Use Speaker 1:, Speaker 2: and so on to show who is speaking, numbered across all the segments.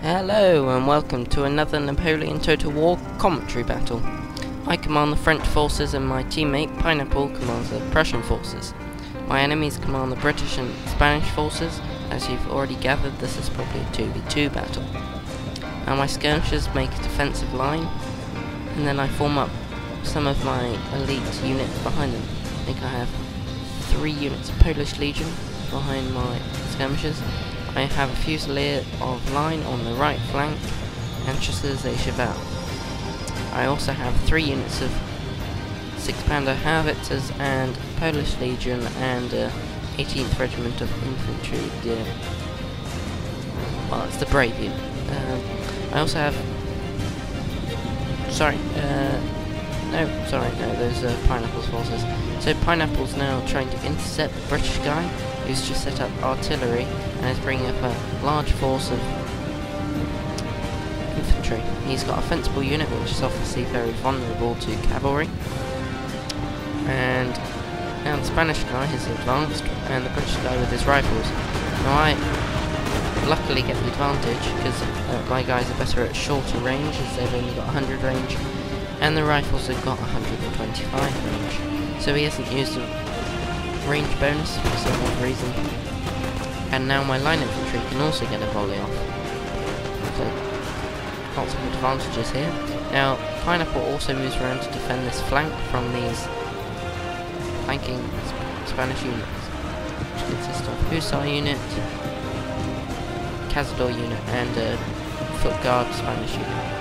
Speaker 1: Hello and welcome to another Napoleon Total War commentary battle. I command the French forces and my teammate Pineapple commands the Prussian forces. My enemies command the British and Spanish forces. As you've already gathered, this is probably a 2v2 battle. Now my skirmishers make a defensive line, and then I form up some of my elite units behind them. I think I have 3 units of Polish Legion behind my skirmishers. I have a Fusilier of line on the right flank and Chasseurs et Cheval. I also have 3 units of 6-pounder howitzers and Polish Legion and 18th Regiment of Infantry. Well, it's the Brave unit. I also have... No, those are Pineapple's forces. So Pineapple's now trying to intercept the British guy, who's just set up artillery and is bringing up a large force of infantry. He's got a fencible unit which is obviously very vulnerable to cavalry. And now the Spanish guy has advanced and the British guy with his rifles. Now I luckily get the advantage because my guys are better at shorter range as they've only got 100 range and the rifles have got 125 range. So he hasn't used a range bonus for some odd reason. And now my line infantry can also get a volley off. So lots of advantages here. Now Pineapple also moves around to defend this flank from these flanking Spanish units, which consist of Hussar unit, Cazador unit and a foot guard Spanish unit.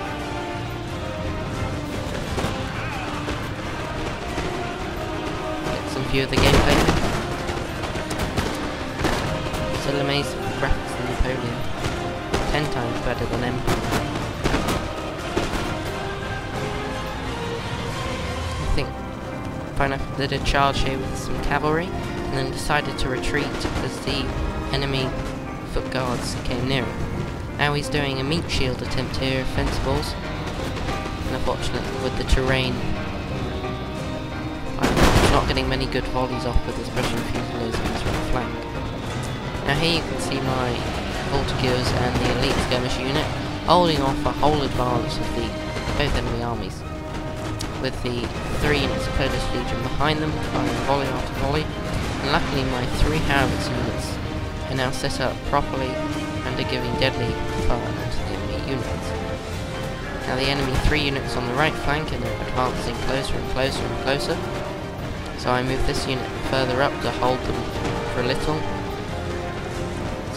Speaker 1: View of the gameplay. Still amazed with the graphics of Napoleon. 10 times better than Empire. I think Pineapple did a charge here with some cavalry and then decided to retreat as the enemy foot guards came nearer. Now he's doing a meat shield attempt here of fencibles, and unfortunately with the terrain not getting many good volleys off with his Prussian Fusiliers on his right flank. Now here you can see my Voltigeurs and the elite skirmish unit holding off a whole advance of both enemy armies, with the 3 units of Polish Legion behind them firing volley after volley, and luckily my 3 howitzer units are now set up properly and are giving deadly fire onto the enemy units. Now the enemy 3 units on the right flank and are advancing closer and closer and closer. So I move this unit further up to hold them for a little.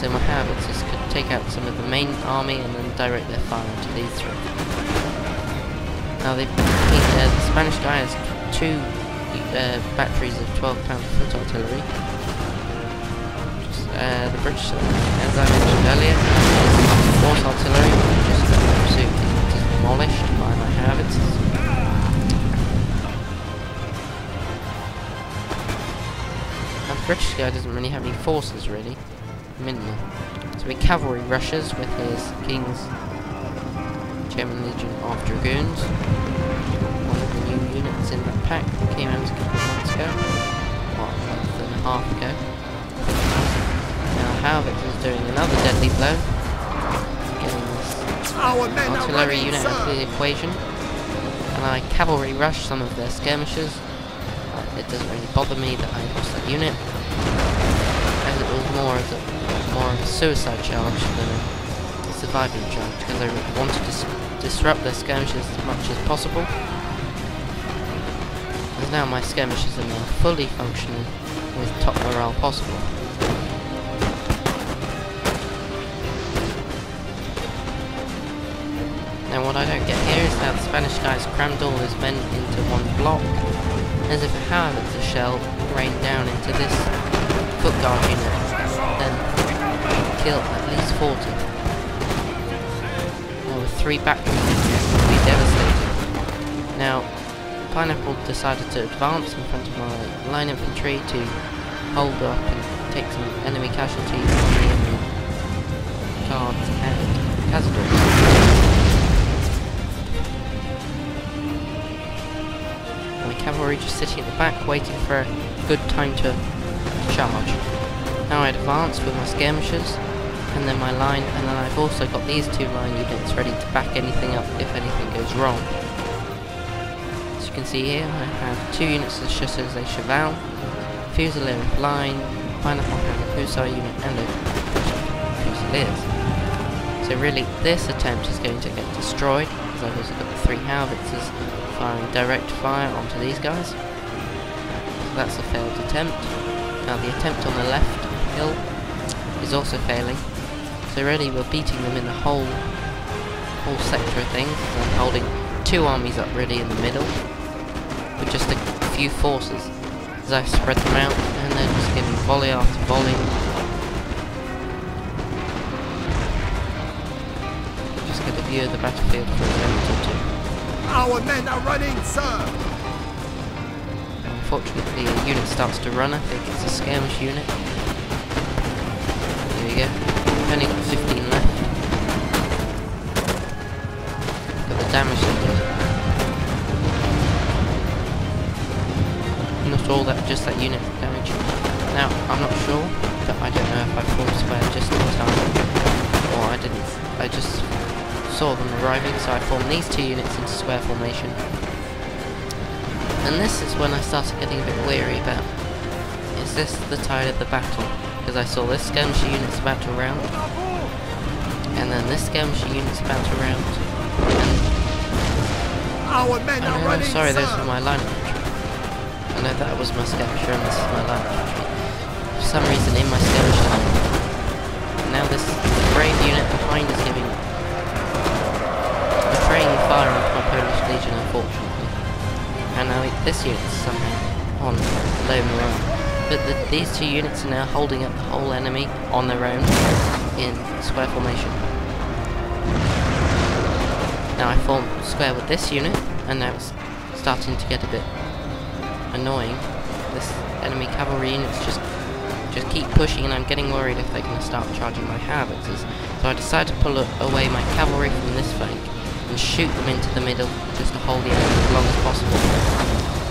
Speaker 1: So my howitzers could take out some of the main army and then direct their fire into these 3. Now the Spanish guy has 2 batteries of 12-pounder foot artillery. The British, as I mentioned earlier, is horse artillery, which is absolutely demolished by my howitzers. The British guy doesn't really have any forces, really. Minimal. So he cavalry rushes with his King's German Legion of Dragoons. One of the new units in that pack came out a couple of months ago. Or a month and a half ago. Now Howitzer is doing another deadly blow. Getting this artillery unit out of the equation. And I cavalry rush some of their skirmishers. It doesn't really bother me that I lost that unit, as it was more of a suicide charge than a surviving charge, because I wanted to disrupt their skirmishes as much as possible. As now my skirmishes are now fully functioning with top morale possible. Now what I don't get here is how the Spanish guys crammed all his men into one block, as if a howitzer shell rained down into this foot guard unit, then kill at least 40. Now with 3 batteries it would be devastating. Now Pineapple decided to advance in front of my line infantry to hold up and take some enemy casualties on the enemy guards and Cazadors. Cavalry just sitting at the back waiting for a good time to charge. Now I advance with my skirmishers and then my line, and then I've also got these 2 line units ready to back anything up if anything goes wrong. As you can see here, I have 2 units of Chasseurs et Cheval, Fusilier of line, Pineapple Hammer Hussar unit, and a Fusiliers. So really, this attempt is going to get destroyed, because I've also got the 3 howitzers firing direct fire onto these guys. So that's a failed attempt. Now the attempt on the left hill is also failing. So really we're beating them in the whole sector of things. I'm holding 2 armies up really in the middle with just a few forces as I spread them out, and then just giving volley after volley. Just get a view of the battlefield for a minute or 2.
Speaker 2: Our men are running, sir!
Speaker 1: Unfortunately, a unit starts to run. I think it's a skirmish unit. There you go. I've only got 15 left. Look at the damage they did. Not all that, just that unit damage. Now, I'm not sure, but I don't know if I formed square just in time, or I didn't. I just saw them arriving, so I formed these 2 units into square formation. And this is when I started getting a bit weary about, is this the tide of the battle? Because I saw this skirmisher unit's about to round, and then this skirmisher unit's about to round, and
Speaker 2: our men are running,
Speaker 1: sorry,
Speaker 2: sir.
Speaker 1: those were my line of infantry. I know that was my skirmisher and this is my line of infantry. For some reason in my skirmisher line. Now this brave unit behind is giving betraying fire into my Polish Legion, unfortunately. And now this unit is somehow on low morale. But these 2 units are now holding up the whole enemy on their own in square formation. Now I formed square with this unit, and now it's starting to get a bit annoying. This enemy cavalry units just keep pushing, and I'm getting worried if they're going to start charging my howitzers. So I decided to pull away my cavalry from this flank and shoot them into the middle just to hold the enemy as long as possible.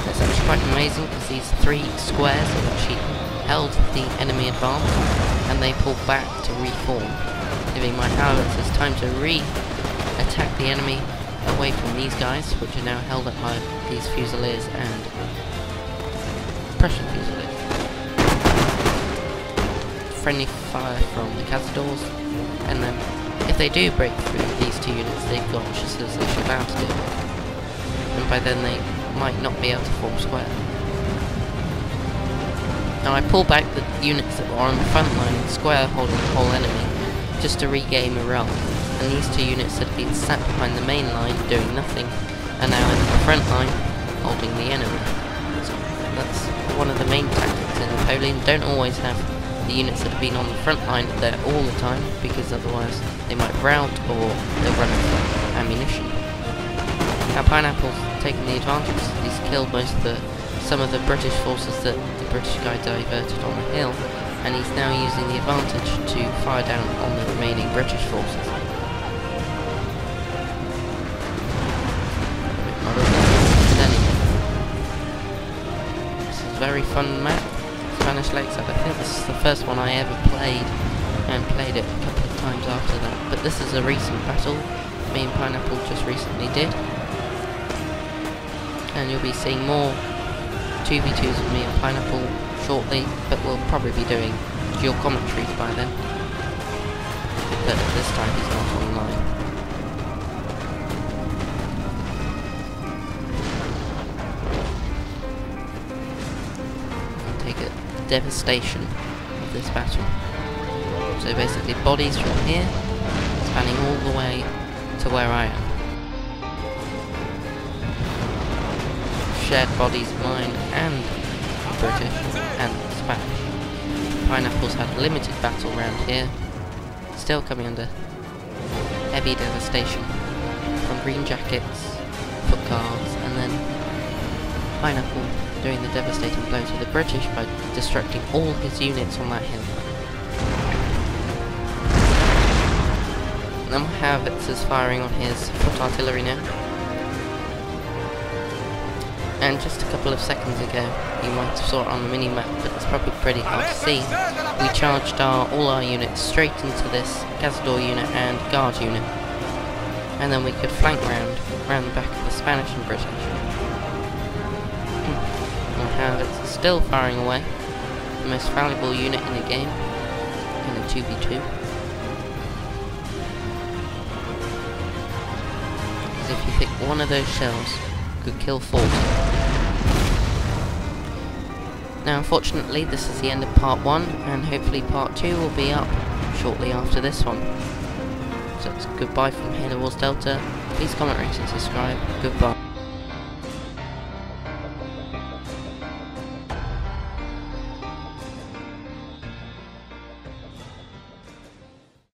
Speaker 1: It's actually quite amazing because these 3 squares have actually held the enemy advance, and they pull back to reform, giving my howitzers time to attack the enemy away from these guys, which are now held up by these Fusiliers and Prussian Fusiliers. Friendly fire from the Cazadors, and then if they do break through these 2 units, they've got Chasseurs et Cheval to deal with, and by then they might not be able to form square. Now I pull back the units that were on the front line in square, holding the whole enemy, just to regain morale. And these 2 units that have been sat behind the main line doing nothing are now in the front line, holding the enemy. So that's one of the main tactics in Napoleon. Don't always have the units that have been on the front line there all the time, because otherwise they might rout or they'll run out of ammunition. Now Pineapple's taken the advantage. He's killed some of the British forces that the British guy diverted on the hill, and he's now using the advantage to fire down on the remaining British forces. This is a very fun map, Spanish Lakeside. I think this is the first one I ever played, and played it a couple of times after that. But this is a recent battle me and Pineapple just recently did. And you'll be seeing more 2v2s with me and Pineapple shortly, but we'll probably be doing dual commentaries by then. But this time he's not online. I'll take a devastation of this battle. So basically bodies from here, spanning all the way to where I am. Shared bodies, mine and British and Spanish. Pineapple's had a limited battle round here, still coming under heavy devastation from green jackets, foot guards, and then Pineapple doing the devastating blow to the British by destructing all his units on that hill. And then my howitzers firing on his foot artillery now. And just a couple of seconds ago, you might have saw it on the mini-map, but it's probably pretty hard to see. We charged all our units straight into this Cazador unit and Guard unit. And then we could flank round the back of the Spanish and British. However, it's still firing away. The most valuable unit in the game, in a 2v2. Because if you think one of those shells could kill 40. Now unfortunately this is the end of part 1, and hopefully part 2 will be up shortly after this one. So it's goodbye from Halo Wars Delta. Please comment, rate and subscribe. Goodbye.